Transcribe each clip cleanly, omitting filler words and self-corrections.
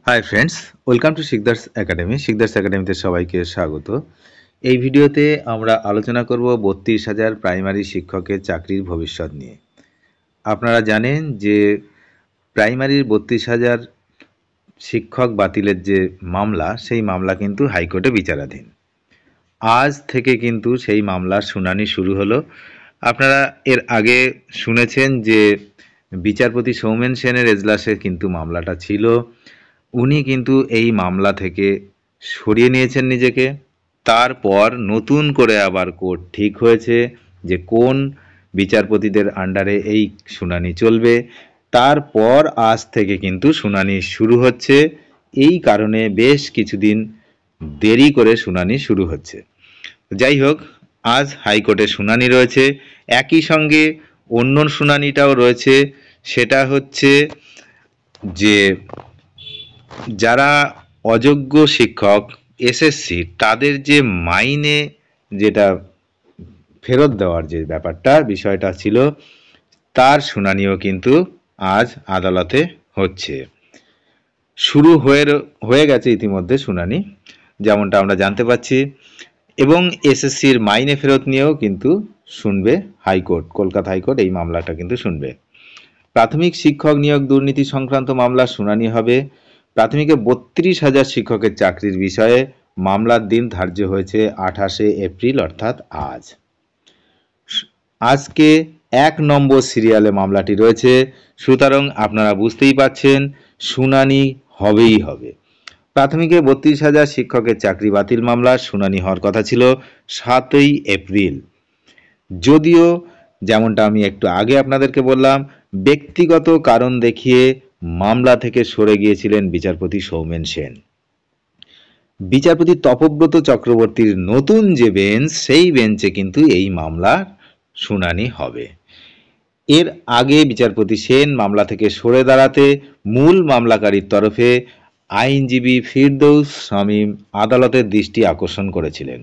Hi friends, welcome to Sikdar's academy. Sikdar's একাডেমিতে সবাইকে স্বাগত। এই ভিডিওতে আমরা আলোচনা করব 32,000 প্রাইমারি শিক্ষকের চাকরির ভবিষ্যৎ নিয়ে। আপনারা জানেন যে প্রাইমারির 32,000 শিক্ষক বাতিলের যে মামলা, সেই মামলা কিন্তু হাইকোর্টে বিচারাধীন। আজ থেকে কিন্তু সেই মামলার শুনানি শুরু হলো। আপনারা এর আগে শুনেছেন যে বিচারপতি সৌমেন সেনের এজলাসে কিন্তু মামলাটা ছিল। উনি কিন্তু এই মামলা থেকে সরিয়ে নিয়েছেন নিজেকে। তারপর নতুন করে আবার কোর্ট ঠিক হয়েছে যে কোন বিচারপতিদের আন্ডারে এই শুনানি চলবে। তারপর আজ থেকে কিন্তু শুনানি শুরু হচ্ছে। এই কারণে বেশ কিছুদিন দেরি করে শুনানি শুরু হচ্ছে। যাই হোক, আজ হাইকোর্টে শুনানি রয়েছে, একই সঙ্গে অন্য শুনানিটাও রয়েছে। সেটা হচ্ছে যে যারা অযোগ্য শিক্ষক এসএসসি, তাদের যে মাইনে যেটা ফেরত দেওয়ার যে বিষয়টা ছিল, তার শুনানিও কিন্তু আজ আদালতে হচ্ছে। শুরু হয়ে গেছে ইতিমধ্যে শুনানি, যেমনটা আমরা জানতে পাচ্ছি। এবং এসএসসির মাইনে ফেরত নিয়েও কিন্তু শুনবে হাইকোর্ট, কলকাতা হাইকোর্ট এই মামলাটা কিন্তু শুনবে। প্রাথমিক শিক্ষক নিয়োগ দুর্নীতি সংক্রান্ত মামলার শুনানি হবে। প্রাথমিকে 32,000 শিক্ষকের চাকরির বিষয়ে মামলার দিন ধার্য হয়েছে 28শে এপ্রিল, অর্থাৎ আজ। আজকে 1 নম্বর সিরিয়ালে মামলাটি রয়েছে, সুতরাং আপনারা বুঝতেই পাচ্ছেন শুনানি হবেই হবে। প্রাথমিকে 32,000 শিক্ষকের চাকরি বাতিল মামলার শুনানি হওয়ার কথা ছিল 7ই এপ্রিল। যদিও যেমনটা আমি একটু আগে আপনাদেরকে বললাম, ব্যক্তিগত কারণ দেখিয়ে মামলা থেকে সরে গিয়েছিলেন বিচারপতি সৌমেন সেন। বিচারপতি তপব্রত চক্রবর্তীর নতুন যে বেঞ্চ, সেই বেঞ্চে কিন্তু এই মামলার শুনানি হবে। এর আগে বিচারপতি সেন মামলা থেকে সরে দাঁড়াতে মূল মামলাকারীর তরফে আইনজীবী ফিরদৌস শামীম আদালতের দৃষ্টি আকর্ষণ করেছিলেন।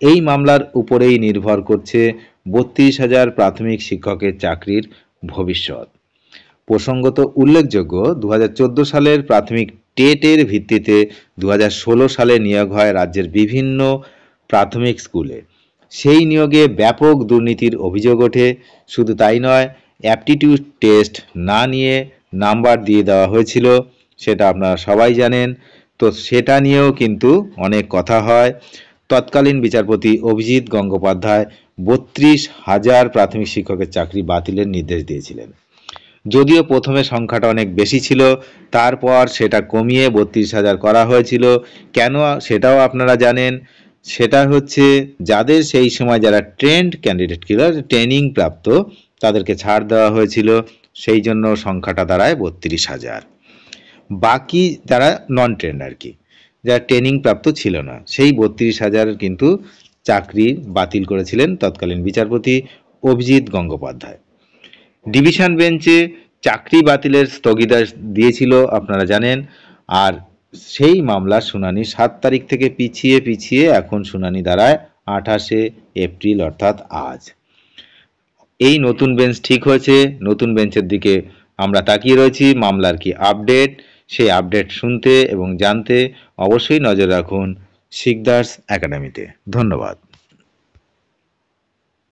এই মামলার উপরেই নির্ভর করছে 32,000 প্রাথমিক শিক্ষকের চাকরির ভবিষ্যৎ। প্রসঙ্গত উল্লেখযোগ্য, 2014 সালের প্রাথমিক টেটের ভিত্তিতে 2016 সালে নিয়োগ হয় রাজ্যের বিভিন্ন প্রাথমিক স্কুলে। সেই নিয়োগে ব্যাপক দুর্নীতির অভিযোগ ওঠে। শুধু তাই নয়, অ্যাপটিটিউড টেস্ট না নিয়ে নাম্বার দিয়ে দেওয়া হয়েছিল, সেটা আপনারা সবাই জানেন। তো সেটা নিয়েও কিন্তু অনেক কথা হয়। তৎকালীন বিচারপতি অভিজিৎ গঙ্গোপাধ্যায় 32,000 প্রাথমিক শিক্ষকের চাকরি বাতিলের নির্দেশ দিয়েছিলেন। যদিও প্রথমে সংখ্যাটা অনেক বেশি ছিল, তারপর সেটা কমিয়ে 32,000 করা হয়েছিল। কেন, সেটাও আপনারা জানেন। সেটা হচ্ছে যাদের সেই সময় যারা ট্রেন্ড ক্যান্ডিডেট ছিল, ট্রেনিং প্রাপ্ত, তাদেরকে ছাড় দেওয়া হয়েছিল, সেই জন্য সংখ্যাটা দাঁড়ায় 32,000। বাকি যারা নন ট্রেন্ড আর কি, যারা ট্রেনিং প্রাপ্ত ছিল না, সেই 32,000 কিন্তু চাকরি বাতিল করেছিলেন তৎকালীন বিচারপতি অভিজিৎ গঙ্গোপাধ্যায়। ডিভিশন বেঞ্চে চাকরি বাতিলের স্থগিতাদেশ দিয়েছিল, আপনারা জানেন। আর সেই মামলার শুনানি 7 তারিখ থেকে পিছিয়ে এখন শুনানি দাঁড়ায় 28শে এপ্রিল, অর্থাৎ আজ। এই নতুন বেঞ্চ ঠিক হয়েছে, নতুন বেঞ্চের দিকে আমরা তাকিয়ে রয়েছি। মামলার কি আপডেট, সেই আপডেট শুনতে এবং জানতে অবশ্যই নজর রাখুন শিকদার্স একাডেমিতে। ধন্যবাদ।